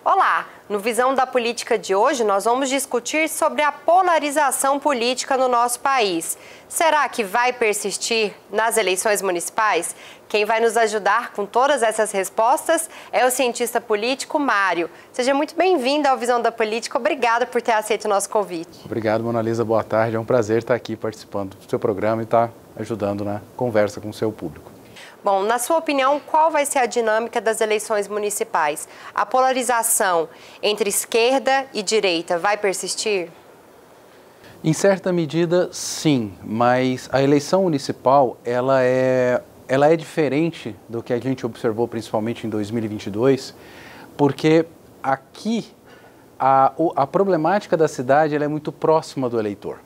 Olá! No Visão da Política de hoje, nós vamos discutir sobre a polarização política no nosso país. Será que vai persistir nas eleições municipais? Quem vai nos ajudar com todas essas respostas é o cientista político Mário. Seja muito bem-vindo ao Visão da Política. Obrigada por ter aceito o nosso convite. Obrigado, Mona Lisa. Boa tarde. É um prazer estar aqui participando do seu programa e estar ajudando na conversa com o seu público. Bom, na sua opinião, qual vai ser a dinâmica das eleições municipais? A polarização entre esquerda e direita vai persistir? Em certa medida, sim, mas a eleição municipal, ela é diferente do que a gente observou principalmente em 2022, porque aqui a problemática da cidade ela é muito próxima do eleitor.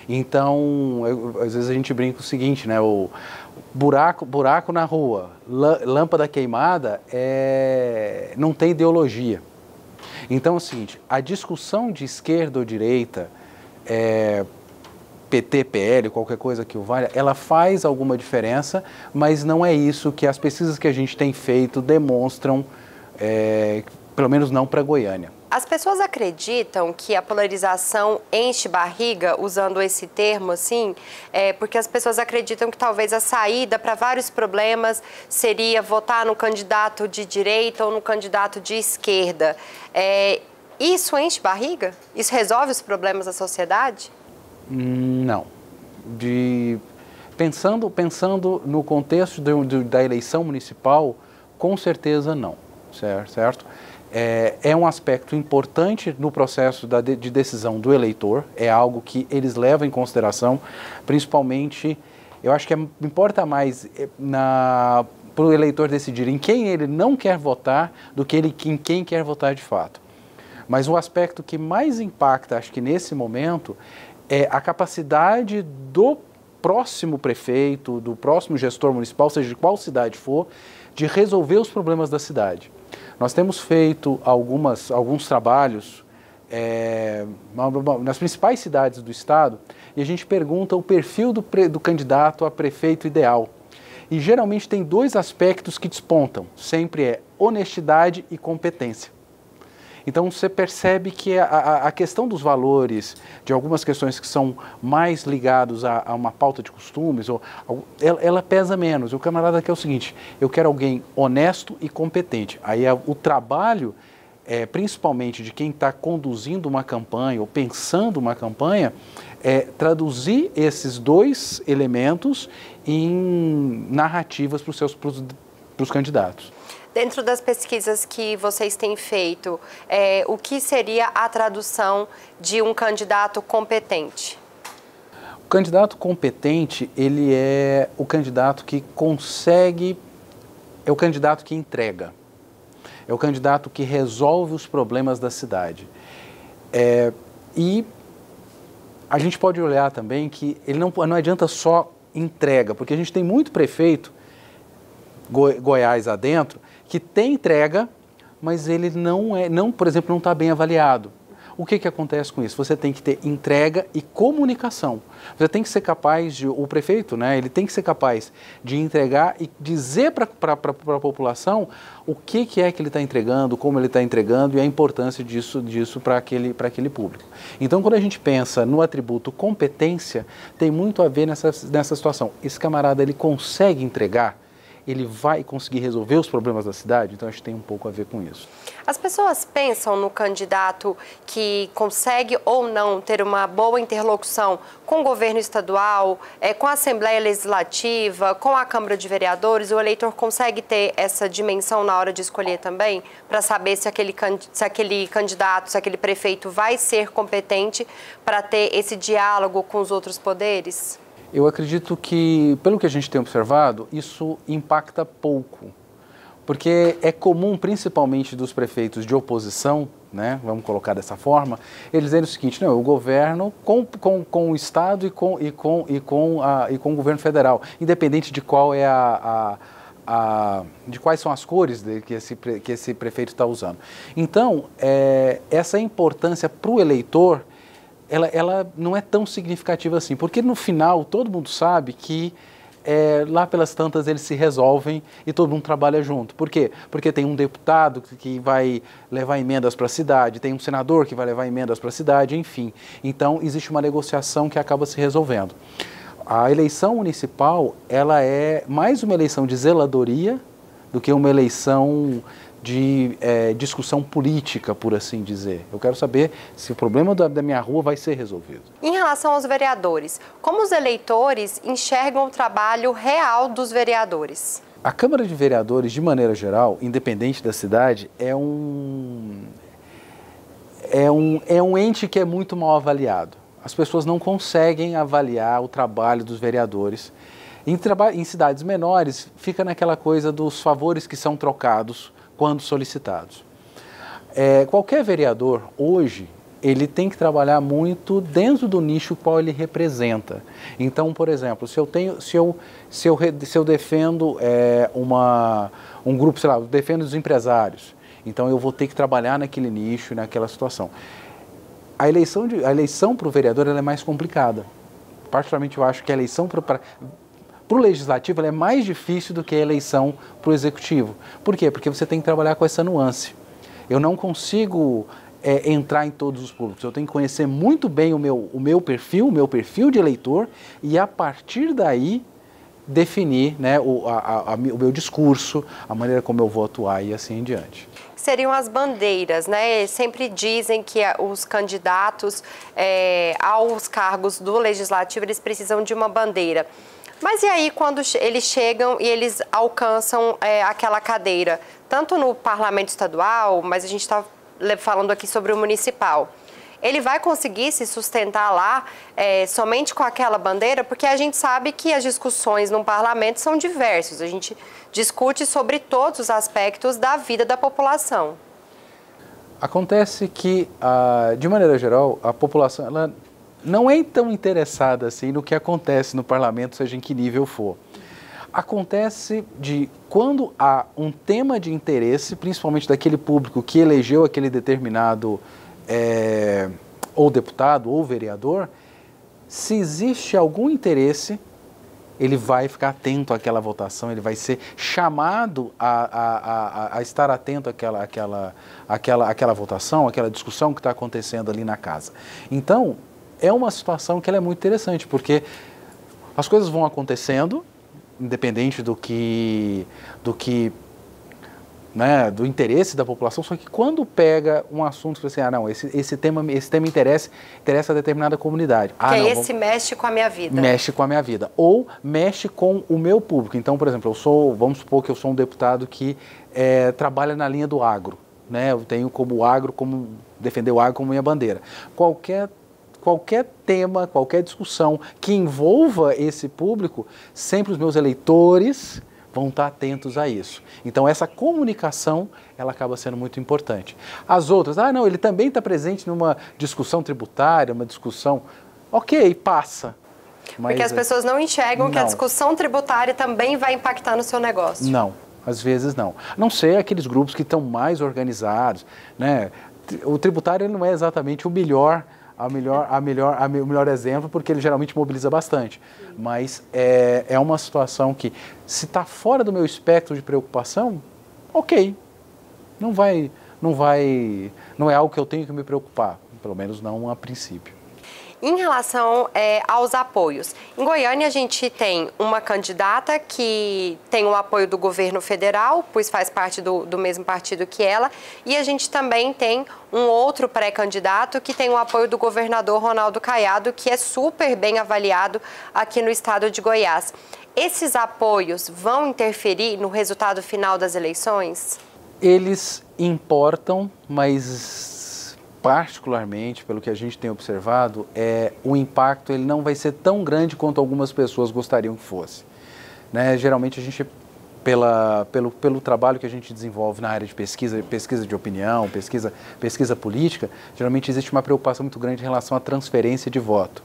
Então, às vezes a gente brinca o seguinte, né? O buraco na rua, lâmpada queimada, não tem ideologia. Então é o seguinte, a discussão de esquerda ou direita, PT, PL, qualquer coisa que o valha, ela faz alguma diferença, mas não é isso que as pesquisas que a gente tem feito demonstram, pelo menos não para Goiânia. As pessoas acreditam que a polarização enche barriga, usando esse termo assim, porque as pessoas acreditam que talvez a saída para vários problemas seria votar no candidato de direita ou no candidato de esquerda. Isso enche barriga? Isso resolve os problemas da sociedade? Não. Pensando no contexto da eleição municipal, com certeza não, certo? É um aspecto importante no processo de decisão do eleitor, é algo que eles levam em consideração, principalmente, eu acho que importa mais para o eleitor decidir em quem ele não quer votar do que em quem quer votar de fato. Mas o aspecto que mais impacta, acho que nesse momento, é a capacidade do próximo prefeito, do próximo gestor municipal, seja de qual cidade for, de resolver os problemas da cidade. Nós temos feito alguns trabalhos nas principais cidades do estado e a gente pergunta o perfil do candidato a prefeito ideal. E geralmente tem dois aspectos que despontam, sempre é honestidade e competência. Então você percebe que a questão dos valores, de algumas questões que são mais ligados a uma pauta de costumes, ela pesa menos. O camarada quer o seguinte, eu quero alguém honesto e competente. Aí o trabalho, principalmente de quem está conduzindo uma campanha ou pensando uma campanha, é traduzir esses dois elementos em narrativas para os candidatos. Dentro das pesquisas que vocês têm feito, o que seria a tradução de um candidato competente? O candidato competente, ele é o candidato que consegue, é o candidato que entrega, é o candidato que resolve os problemas da cidade. E a gente pode olhar também que ele não adianta só entrega, porque a gente tem muito prefeito, Goiás adentro, que tem entrega, mas ele por exemplo, não está bem avaliado. O que acontece com isso? Você tem que ter entrega e comunicação. Você tem que ser capaz o prefeito, né? Ele tem que ser capaz de entregar e dizer para a população o que é que ele está entregando, como ele está entregando e a importância disso para aquele público. Então, quando a gente pensa no atributo competência, tem muito a ver nessa situação. Esse camarada, ele consegue entregar? Ele vai conseguir resolver os problemas da cidade? Então, acho que tem um pouco a ver com isso. As pessoas pensam no candidato que consegue ou não ter uma boa interlocução com o governo estadual, com a Assembleia Legislativa, com a Câmara de Vereadores. O eleitor consegue ter essa dimensão na hora de escolher também, para saber se aquele candidato, se aquele prefeito vai ser competente para ter esse diálogo com os outros poderes? Eu acredito que, pelo que a gente tem observado, isso impacta pouco, porque é comum, principalmente dos prefeitos de oposição, né, vamos colocar dessa forma, eles dizem o seguinte, não, eu governo com o Estado e com o governo federal, independente de qual é de quais são as cores que esse prefeito está usando. Então, essa importância para o eleitor, ela não é tão significativa assim, porque no final todo mundo sabe que lá pelas tantas eles se resolvem e todo mundo trabalha junto. Por quê? Porque tem um deputado que vai levar emendas para a cidade, tem um senador que vai levar emendas para a cidade, enfim. Então, existe uma negociação que acaba se resolvendo. A eleição municipal, ela é mais uma eleição de zeladoria do que uma eleição de discussão política, por assim dizer. Eu quero saber se o problema da minha rua vai ser resolvido. Em relação aos vereadores, como os eleitores enxergam o trabalho real dos vereadores? A Câmara de Vereadores, de maneira geral, independente da cidade, é um ente que é muito mal avaliado. As pessoas não conseguem avaliar o trabalho dos vereadores. Em cidades menores, fica naquela coisa dos favores que são trocados quando solicitados. Qualquer vereador, hoje, ele tem que trabalhar muito dentro do nicho qual ele representa. Então, por exemplo, se eu defendo um grupo, sei lá, eu defendo os empresários, então eu vou ter que trabalhar naquele nicho, naquela situação. A eleição para o vereador ela é mais complicada. Particularmente, eu acho que a eleição para o legislativo ela é mais difícil do que a eleição para o executivo. Por quê? Porque você tem que trabalhar com essa nuance. Eu não consigo entrar em todos os públicos. Eu tenho que conhecer muito bem o meu perfil de eleitor e, a partir daí, definir, né, o meu discurso, a maneira como eu vou atuar e assim em diante. Seriam as bandeiras, né? Sempre dizem que os candidatos aos cargos do legislativo, eles precisam de uma bandeira. Mas e aí quando eles chegam e eles alcançam aquela cadeira? Tanto no parlamento estadual, mas a gente está falando aqui sobre o municipal. Ele vai conseguir se sustentar lá somente com aquela bandeira? Porque a gente sabe que as discussões no parlamento são diversas. A gente discute sobre todos os aspectos da vida da população. Acontece que, de maneira geral, a população ela não é tão interessada assim no que acontece no parlamento, seja em que nível for. Acontece de quando há um tema de interesse, principalmente daquele público que elegeu aquele determinado ou deputado ou vereador, se existe algum interesse, ele vai ficar atento àquela votação, ele vai ser chamado a estar atento àquela votação, àquela discussão que está acontecendo ali na casa. Então, é uma situação que ela é muito interessante, porque as coisas vão acontecendo, independente do interesse da população, só que quando pega um assunto que você esse tema interessa a determinada comunidade. Esse mexe com a minha vida. Mexe com a minha vida. Ou mexe com o meu público. Então, por exemplo, vamos supor que eu sou um deputado que trabalha na linha do agro, né? Eu tenho defender o agro como minha bandeira. Qualquer tema, qualquer discussão que envolva esse público, sempre os meus eleitores vão estar atentos a isso. Então, essa comunicação, ela acaba sendo muito importante. As outras, ele também está presente numa discussão tributária, uma discussão, ok, passa. Mas, porque as pessoas não enxergam que a discussão tributária também vai impactar no seu negócio. Não, às vezes não. A não ser aqueles grupos que estão mais organizados, né? O tributário não é exatamente o melhor exemplo, porque ele geralmente mobiliza bastante. Mas é uma situação que, se está fora do meu espectro de preocupação, ok. Não é algo que eu tenho que me preocupar, pelo menos não a princípio. Em relação aos apoios, em Goiânia a gente tem uma candidata que tem o apoio do governo federal, pois faz parte do mesmo partido que ela, e a gente também tem um outro pré-candidato que tem o apoio do governador Ronaldo Caiado, que é super bem avaliado aqui no estado de Goiás. Esses apoios vão interferir no resultado final das eleições? Eles importam, mas particularmente, pelo que a gente tem observado, o impacto ele não vai ser tão grande quanto algumas pessoas gostariam que fosse. Né? Geralmente, a gente, pelo trabalho que a gente desenvolve na área de pesquisa de opinião, pesquisa política, geralmente existe uma preocupação muito grande em relação à transferência de voto.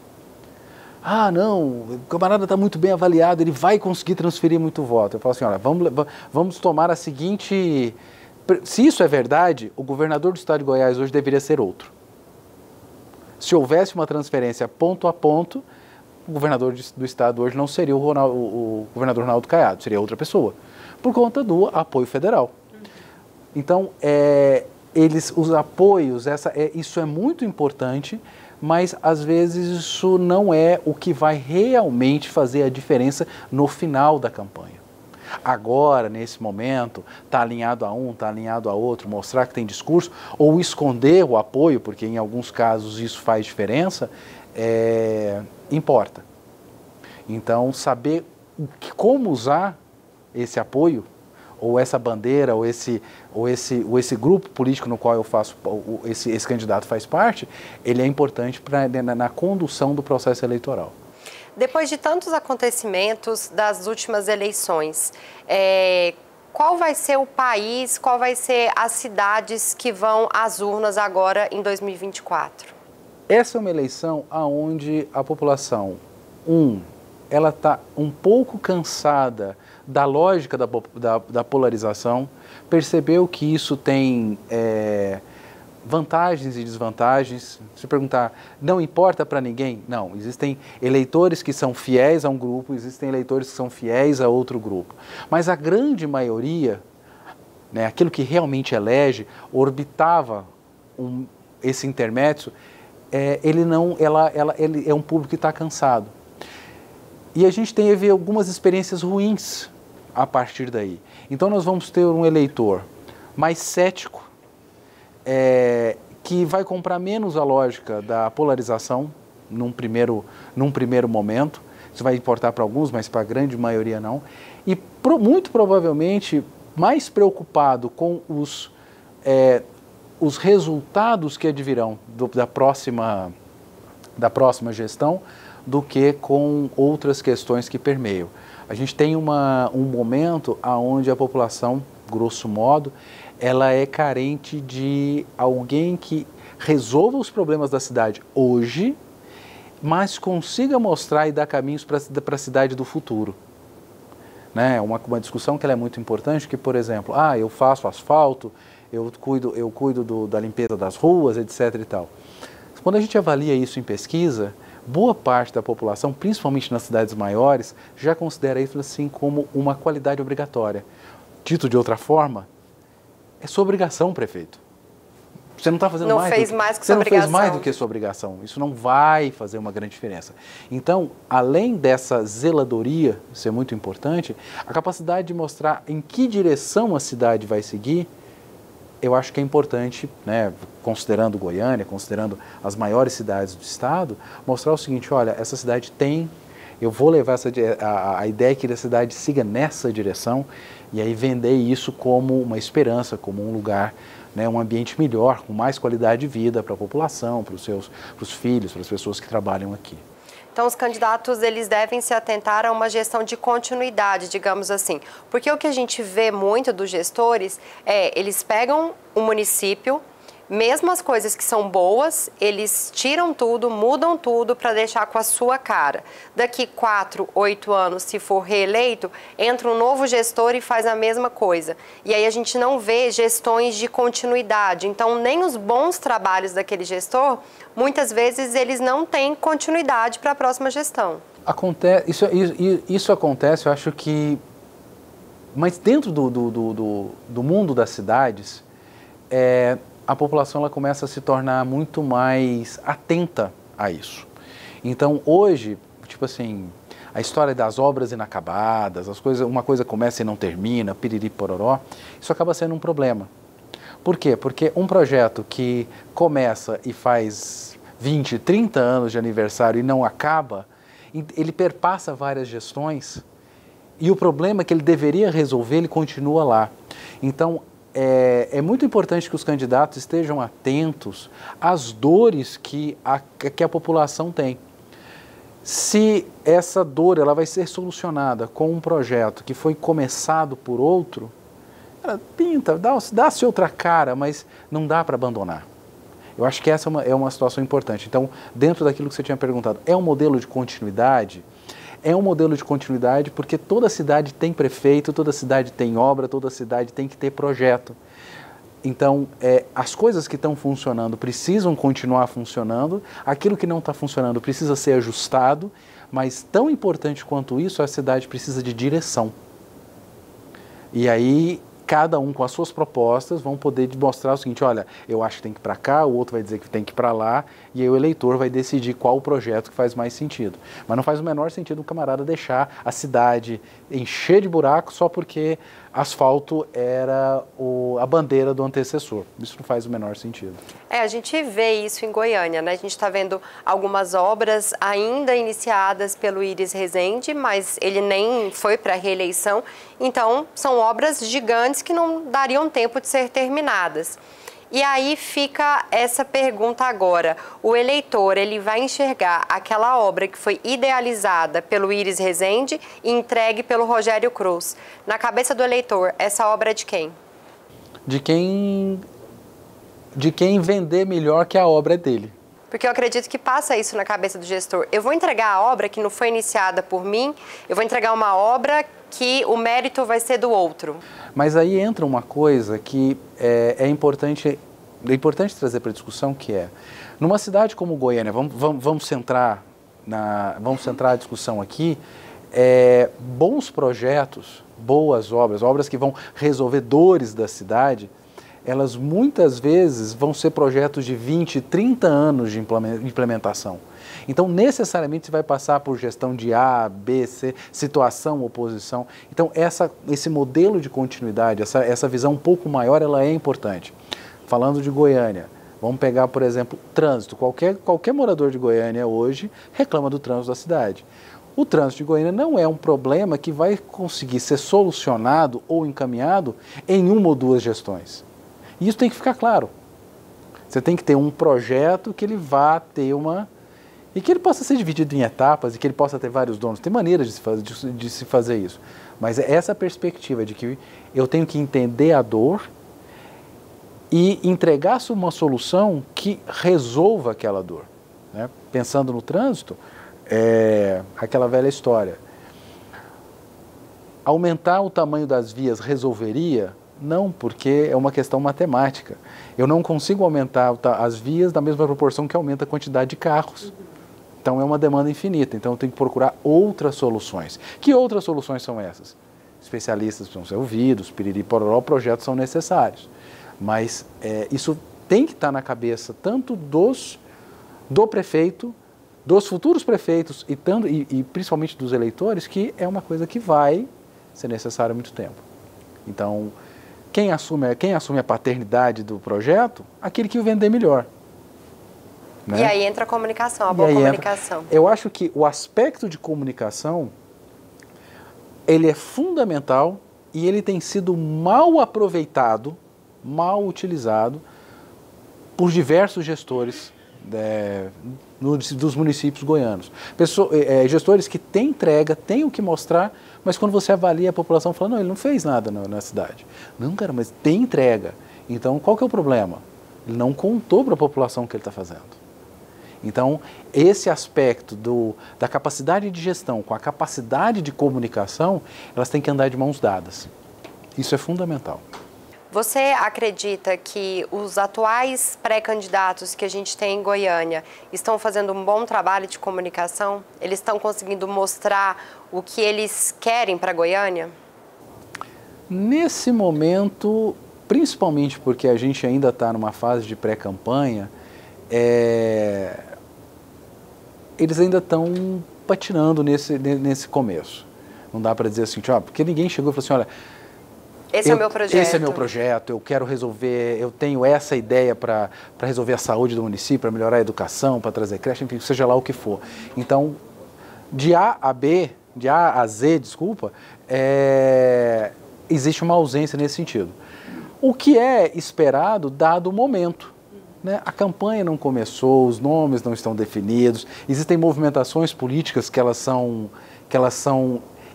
Não, o camarada está muito bem avaliado, ele vai conseguir transferir muito voto. Eu falo assim, olha, vamos tomar a seguinte... Se isso é verdade, o governador do estado de Goiás hoje deveria ser outro. Se houvesse uma transferência ponto a ponto, o governador do estado hoje não seria o governador Ronaldo Caiado, seria outra pessoa, por conta do apoio federal. Então, os apoios, isso é muito importante, mas às vezes isso não é o que vai realmente fazer a diferença no final da campanha. Agora, nesse momento, está alinhado a um, está alinhado a outro, mostrar que tem discurso, ou esconder o apoio, porque em alguns casos isso faz diferença, importa. Então, saber como usar esse apoio, ou essa bandeira, ou esse grupo político no qual eu faço, esse candidato faz parte, ele é importante na condução do processo eleitoral. Depois de tantos acontecimentos das últimas eleições, qual vai ser o país, qual vai ser as cidades que vão às urnas agora em 2024? Essa é uma eleição onde a população, ela está um pouco cansada da lógica da polarização, percebeu que isso tem vantagens e desvantagens. Se perguntar, não importa para ninguém? Não, existem eleitores que são fiéis a um grupo, existem eleitores que são fiéis a outro grupo. Mas a grande maioria, aquilo que realmente elege, orbitava esse intermédio, ele é um público que está cansado. E a gente teve algumas experiências ruins a partir daí. Então nós vamos ter um eleitor mais cético, que vai comprar menos a lógica da polarização num primeiro momento. Isso vai importar para alguns, mas para a grande maioria não. E muito provavelmente mais preocupado com os resultados que advirão da próxima gestão do que com outras questões que permeiam. A gente tem um momento onde a população, grosso modo, ela é carente de alguém que resolva os problemas da cidade hoje, mas consiga mostrar e dar caminhos para a cidade do futuro. Uma discussão que ela é muito importante, que, por exemplo, eu faço asfalto, eu cuido da limpeza das ruas, etc. e tal. Quando a gente avalia isso em pesquisa, boa parte da população, principalmente nas cidades maiores, já considera isso assim como uma qualidade obrigatória. Dito de outra forma, é sua obrigação, prefeito. Você não está fazendo mais do que sua obrigação. Isso não vai fazer uma grande diferença. Então, além dessa zeladoria ser muito importante, a capacidade de mostrar em que direção a cidade vai seguir, eu acho que é importante, considerando Goiânia, considerando as maiores cidades do estado, mostrar o seguinte: olha, essa cidade eu vou levar a ideia que a cidade siga nessa direção, e aí vender isso como uma esperança, como um lugar, um ambiente melhor, com mais qualidade de vida para a população, para os filhos, para as pessoas que trabalham aqui. Então, os candidatos, eles devem se atentar a uma gestão de continuidade, digamos assim. Porque o que a gente vê muito dos gestores eles pegam o município, mesmo as coisas que são boas, eles tiram tudo, mudam tudo para deixar com a sua cara. Daqui 4, 8 anos, se for reeleito, entra um novo gestor e faz a mesma coisa. E aí a gente não vê gestões de continuidade. Então, nem os bons trabalhos daquele gestor, muitas vezes eles não têm continuidade para a próxima gestão. Isso acontece, eu acho que... Mas dentro do mundo das cidades, a população ela começa a se tornar muito mais atenta a isso. Então, hoje, a história das obras inacabadas, uma coisa começa e não termina, piriri pororó, isso acaba sendo um problema. Por quê? Porque um projeto que começa e faz 20, 30 anos de aniversário e não acaba, ele perpassa várias gestões e o problema que ele deveria resolver, ele continua lá. Então, é muito importante que os candidatos estejam atentos às dores que a população tem. Se essa dor ela vai ser solucionada com um projeto que foi começado por outro, ela pinta, dá-se outra cara, mas não dá para abandonar. Eu acho que essa é uma situação importante. Então, dentro daquilo que você tinha perguntado, é um modelo de continuidade? É um modelo de continuidade porque toda cidade tem prefeito, toda cidade tem obra, toda cidade tem que ter projeto. Então, as coisas que estão funcionando precisam continuar funcionando, aquilo que não está funcionando precisa ser ajustado, Mas tão importante quanto isso, a cidade precisa de direção. E aí, cada um com as suas propostas vão poder mostrar o seguinte, olha, eu acho que tem que ir para cá, o outro vai dizer que tem que ir para lá, e aí o eleitor vai decidir qual o projeto que faz mais sentido. Mas não faz o menor sentido um camarada deixar a cidade encher de buracos só porque asfalto era a bandeira do antecessor. Isso não faz o menor sentido. A gente vê isso em Goiânia, né? A gente está vendo algumas obras ainda iniciadas pelo Iris Rezende, mas ele nem foi para a reeleição. Então, são obras gigantes que não dariam tempo de ser terminadas. E aí fica essa pergunta agora. O eleitor, ele vai enxergar aquela obra que foi idealizada pelo Iris Rezende e entregue pelo Rogério Cruz. Na cabeça do eleitor, essa obra é de quem? De quem vender melhor que a obra é dele. Porque eu acredito que passa isso na cabeça do gestor. Eu vou entregar a obra que não foi iniciada por mim, eu vou entregar uma obra que o mérito vai ser do outro. Mas aí entra uma coisa que é importante trazer para a discussão, que é, numa cidade como Goiânia, vamos centrar a discussão aqui, bons projetos, boas obras, obras que vão resolver dores da cidade, elas muitas vezes vão ser projetos de 20, 30 anos de implementação. Então, necessariamente, você vai passar por gestão de A, B, C, situação, oposição. Então, esse modelo de continuidade, essa visão um pouco maior, ela é importante. Falando de Goiânia, vamos pegar, por exemplo, trânsito. Qualquer morador de Goiânia hoje reclama do trânsito da cidade. O trânsito de Goiânia não é um problema que vai conseguir ser solucionado ou encaminhado em uma ou duas gestões. E isso tem que ficar claro. Você tem que ter um projeto que ele vá ter e que ele possa ser dividido em etapas e que ele possa ter vários donos. Tem maneiras de se fazer isso. Mas é essa perspectiva de que eu tenho que entender a dor e entregar uma solução que resolva aquela dor. Né? Pensando no trânsito, aquela velha história. Aumentar o tamanho das vias resolveria? Não, porque é uma questão matemática. Eu não consigo aumentar as vias da mesma proporção que aumenta a quantidade de carros. Então é uma demanda infinita, então eu tenho que procurar outras soluções. Que outras soluções são essas? Especialistas precisam ser ouvidos, piriri, pororó, projetos são necessários. Mas isso tem que estar na cabeça tanto do prefeito, dos futuros prefeitos e principalmente dos eleitores, que é uma coisa que vai ser necessária há muito tempo. Então, quem assume a paternidade do projeto? Aquele que o vender melhor. Né? E aí entra a comunicação, a boa comunicação. Eu acho que o aspecto de comunicação, ele é fundamental e ele tem sido mal aproveitado, mal utilizado por diversos gestores dos municípios goianos. Gestores que têm entrega, têm o que mostrar, mas quando você avalia a população, fala, não, ele não fez nada na cidade. Não, cara, mas tem entrega. Então, qual que é o problema? Ele não contou para a população o que ele está fazendo. Então, esse aspecto da capacidade de gestão com a capacidade de comunicação, elas têm que andar de mãos dadas. Isso é fundamental. Você acredita que os atuais pré-candidatos que a gente tem em Goiânia estão fazendo um bom trabalho de comunicação? Eles estão conseguindo mostrar o que eles querem para Goiânia? Nesse momento, principalmente porque a gente ainda está numa fase de pré-campanha, eles ainda estão patinando nesse começo. Não dá para dizer assim, porque ninguém chegou e falou assim, olha, esse é o meu projeto. Esse é meu projeto, eu quero resolver, eu tenho essa ideia para resolver a saúde do município, para melhorar a educação, para trazer creche, enfim, seja lá o que for. Então, de A a Z, existe uma ausência nesse sentido. O que é esperado dado o momento. Né? A campanha não começou, os nomes não estão definidos, existem movimentações políticas que elas são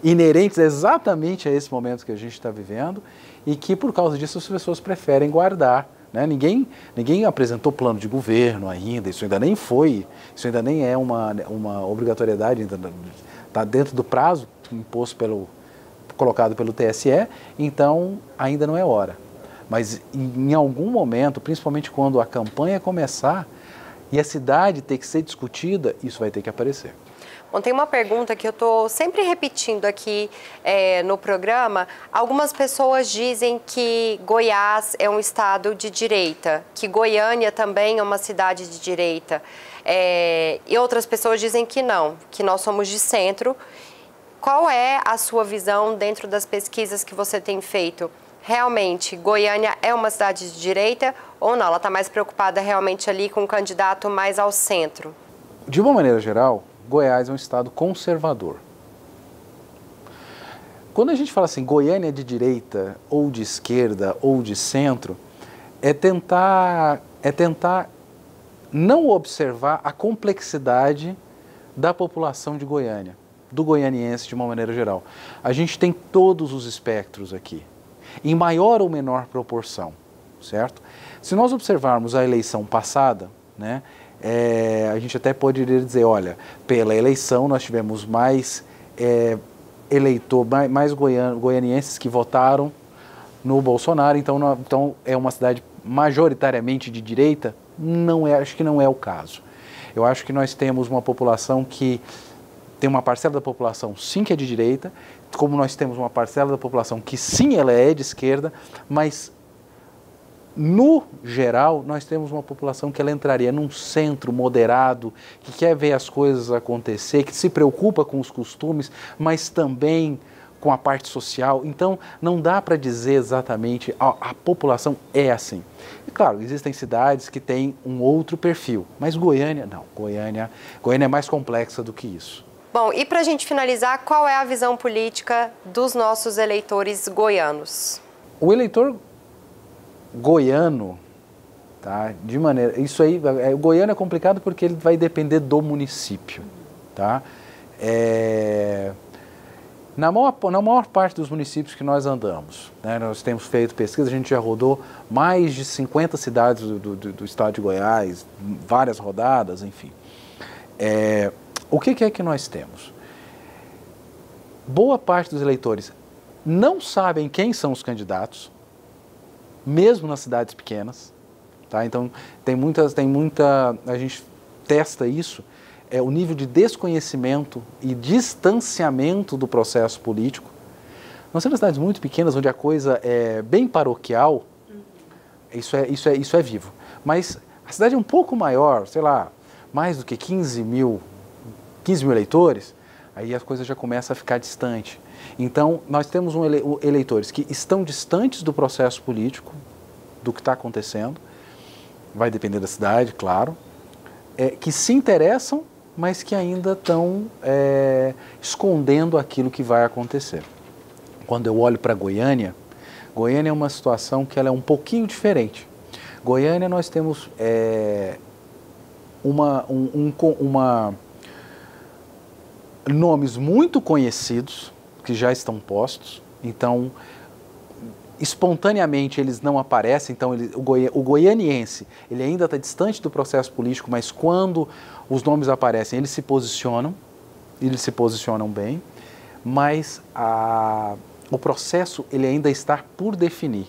inerentes exatamente a esse momento que a gente está vivendo e que, por causa disso, as pessoas preferem guardar. Né? Ninguém apresentou plano de governo ainda, isso ainda nem é uma obrigatoriedade, está dentro do prazo colocado pelo TSE, então ainda não é hora. Mas em algum momento, principalmente quando a campanha começar e a cidade ter que ser discutida, isso vai ter que aparecer. Bom, tem uma pergunta que eu estou sempre repetindo aqui no programa. Algumas pessoas dizem que Goiás é um estado de direita, que Goiânia também é uma cidade de direita. E outras pessoas dizem que não, que nós somos de centro. Qual é a sua visão dentro das pesquisas que você tem feito? Realmente, Goiânia é uma cidade de direita ou não? Ela está mais preocupada realmente ali com um candidato mais ao centro? De uma maneira geral, Goiás é um estado conservador. Quando a gente fala assim, Goiânia é de direita, ou de esquerda, ou de centro, é tentar não observar a complexidade da população de Goiânia, do goianiense de uma maneira geral. A gente tem todos os espectros aqui, em maior ou menor proporção, certo? Se nós observarmos a eleição passada, né, a gente até poderia dizer, olha, pela eleição nós tivemos mais goianienses que votaram no Bolsonaro, então é uma cidade majoritariamente de direita. Acho que não é o caso. Eu acho que nós temos uma população que tem uma parcela da população sim que é de direita, como nós temos uma parcela da população que sim ela é de esquerda, mas no geral, nós temos uma população que ela entraria num centro moderado, que quer ver as coisas acontecer, que se preocupa com os costumes, mas também com a parte social. Então, não dá para dizer exatamente a população é assim. E claro, existem cidades que têm um outro perfil, mas Goiânia não. Goiânia é mais complexa do que isso. Bom, e para a gente finalizar, qual é a visão política dos nossos eleitores goianos? O eleitor goiano, tá? Isso aí, o goiano é complicado porque ele vai depender do município, tá? Na maior parte dos municípios que nós andamos, né, nós temos feito pesquisa, a gente já rodou mais de 50 cidades do estado de Goiás, várias rodadas, enfim. O que é que nós temos? Boa parte dos eleitores não sabem quem são os candidatos, mesmo nas cidades pequenas, tá? Então a gente testa isso, o nível de desconhecimento e distanciamento do processo político. Nós temos cidades muito pequenas onde a coisa é bem paroquial, isso é vivo. Mas a cidade é um pouco maior, sei lá, mais do que 15 mil eleitores, aí a coisa já começa a ficar distante. Então, nós temos eleitores que estão distantes do processo político, do que está acontecendo, vai depender da cidade, claro, que se interessam, mas que ainda estão escondendo aquilo que vai acontecer. Quando eu olho para Goiânia é uma situação que ela é um pouquinho diferente. Goiânia nós temos nomes muito conhecidos, que já estão postos, então espontaneamente eles não aparecem, então o goianiense ele ainda está distante do processo político, mas quando os nomes aparecem eles se posicionam bem, mas o processo ele ainda está por definir.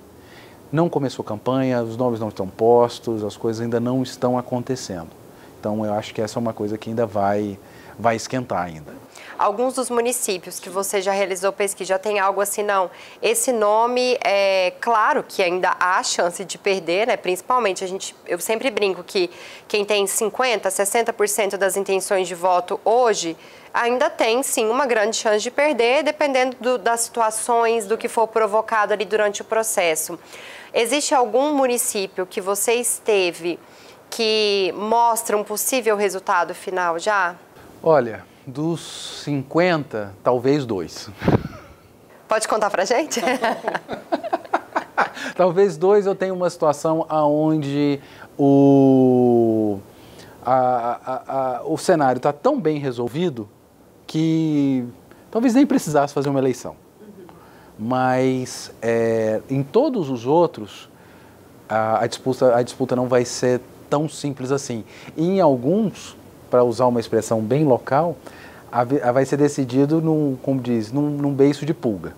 Não começou campanha, os nomes não estão postos, as coisas ainda não estão acontecendo. Então eu acho que essa é uma coisa que ainda vai esquentar ainda. Alguns dos municípios que você já realizou pesquisa, já tem algo assim, não, esse nome, claro que ainda há chance de perder, né? Principalmente, eu sempre brinco que quem tem 50%, 60% das intenções de voto hoje, ainda tem, sim, uma grande chance de perder, dependendo das situações, do que for provocado ali durante o processo. Existe algum município que você esteve que mostra um possível resultado final já? Olha, dos 50, talvez 2. Pode contar pra gente? Talvez 2 eu tenho uma situação onde o cenário está tão bem resolvido que talvez nem precisasse fazer uma eleição. Mas em todos os outros, a disputa não vai ser tão simples assim. E em alguns, para usar uma expressão bem local, vai ser decidido num beiço de pulga.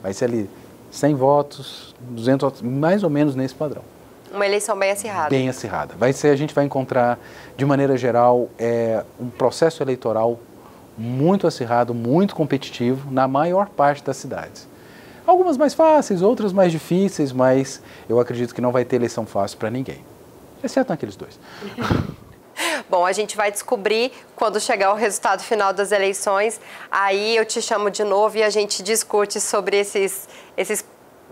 Vai ser ali 100 votos, 200 votos, mais ou menos nesse padrão. Uma eleição bem acirrada. Bem acirrada. A gente vai encontrar, de maneira geral, um processo eleitoral muito acirrado, muito competitivo na maior parte das cidades. Algumas mais fáceis, outras mais difíceis, mas eu acredito que não vai ter eleição fácil para ninguém, exceto naqueles dois. Bom, a gente vai descobrir quando chegar o resultado final das eleições, aí eu te chamo de novo e a gente discute sobre esses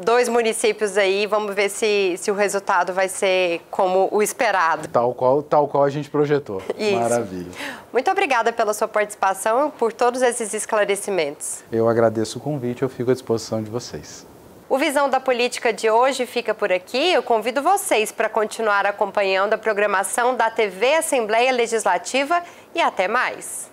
2 municípios aí, vamos ver se o resultado vai ser como o esperado. Tal qual a gente projetou. Isso. Maravilha. Muito obrigada pela sua participação e por todos esses esclarecimentos. Eu agradeço o convite, eu fico à disposição de vocês. O Visão da Política de hoje fica por aqui. Eu convido vocês para continuar acompanhando a programação da TV Assembleia Legislativa e até mais.